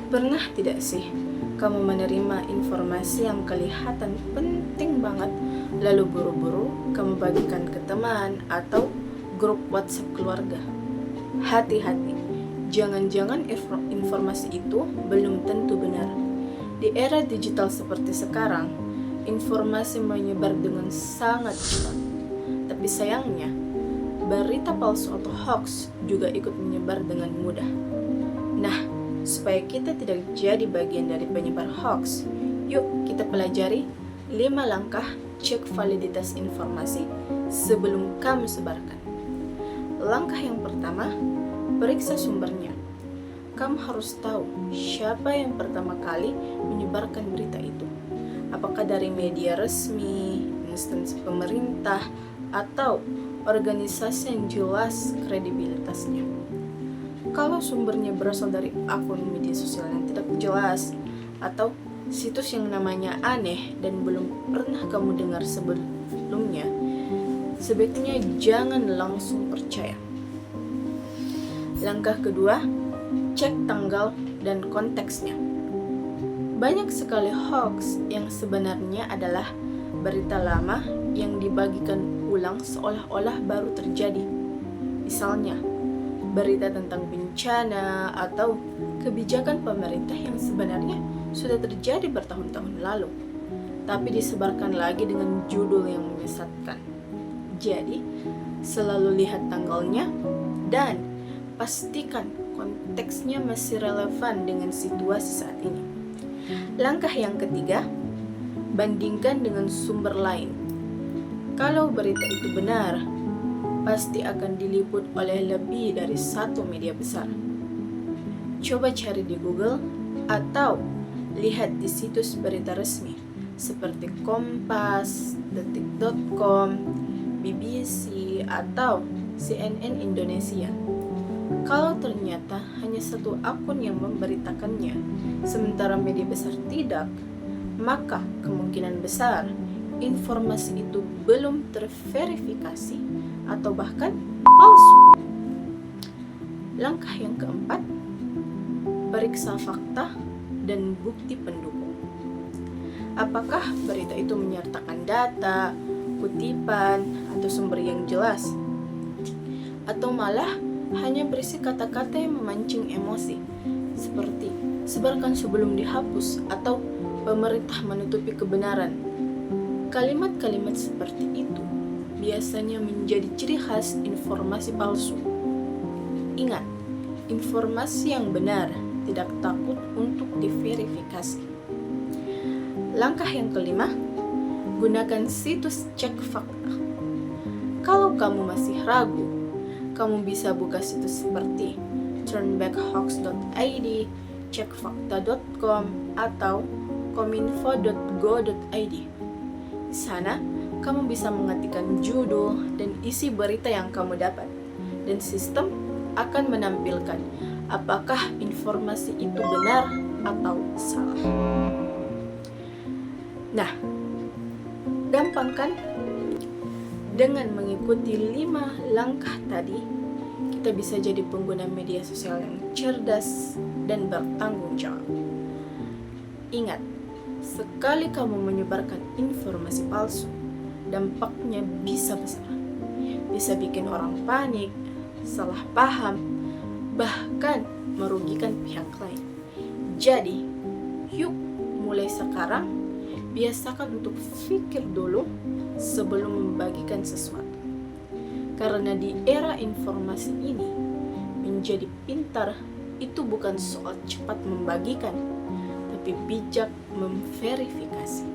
Pernah tidak sih kamu menerima informasi yang kelihatan penting banget, lalu buru-buru kamu bagikan ke teman atau grup WhatsApp keluarga? Hati-hati, jangan-jangan informasi itu belum tentu benar. Di era digital seperti sekarang, informasi menyebar dengan sangat cepat. Tapi sayangnya, berita palsu atau hoax juga ikut menyebar dengan mudah. Nah, supaya kita tidak jadi bagian dari penyebar hoax, yuk kita pelajari 5 langkah cek validitas informasi sebelum kamu sebarkan. Langkah yang pertama, periksa sumbernya. Kamu harus tahu siapa yang pertama kali menyebarkan berita itu. Apakah dari media resmi, instansi pemerintah, atau organisasi yang jelas kredibilitasnya. Kalau sumbernya berasal dari akun media sosial yang tidak jelas atau situs yang namanya aneh dan belum pernah kamu dengar sebelumnya, sebaiknya jangan langsung percaya. Langkah kedua, cek tanggal dan konteksnya. Banyak sekali hoax yang sebenarnya adalah berita lama yang dibagikan ulang seolah-olah baru terjadi. Misalnya, berita tentang bencana atau kebijakan pemerintah yang sebenarnya sudah terjadi bertahun-tahun lalu, tapi disebarkan lagi dengan judul yang menyesatkan. Jadi, selalu lihat tanggalnya dan pastikan konteksnya masih relevan dengan situasi saat ini. Langkah yang ketiga, bandingkan dengan sumber lain. Kalau berita itu benar, pasti akan diliput oleh lebih dari satu media besar. Coba cari di Google atau lihat di situs berita resmi seperti Kompas, Detik.com, BBC, atau CNN Indonesia. Kalau ternyata hanya satu akun yang memberitakannya, sementara media besar tidak, maka kemungkinan besar informasi itu belum terverifikasi atau bahkan palsu. Langkah yang keempat, periksa fakta dan bukti pendukung. Apakah berita itu menyertakan data, kutipan, atau sumber yang jelas? Atau malah hanya berisi kata-kata yang memancing emosi, seperti sebarkan sebelum dihapus atau pemerintah menutupi kebenaran. Kalimat-kalimat seperti itu biasanya menjadi ciri khas informasi palsu. Ingat, informasi yang benar tidak takut untuk diverifikasi. Langkah yang kelima, gunakan situs cek fakta. Kalau kamu masih ragu, kamu bisa buka situs seperti turnbackhoax.id, cekfakta.com, atau kominfo.go.id. Di sana, kamu bisa mengetikkan judul dan isi berita yang kamu dapat, dan sistem akan menampilkan apakah informasi itu benar atau salah. Nah, gampang kan? Dengan mengikuti 5 langkah tadi, kita bisa jadi pengguna media sosial yang cerdas dan bertanggung jawab. Ingat, sekali kamu menyebarkan informasi palsu, dampaknya bisa besar. Bisa bikin orang panik, salah paham, bahkan merugikan pihak lain. Jadi, yuk mulai sekarang biasakan untuk pikir dulu sebelum membagikan sesuatu. Karena di era informasi ini, menjadi pintar itu bukan soal cepat membagikan, tapi bijak memverifikasi.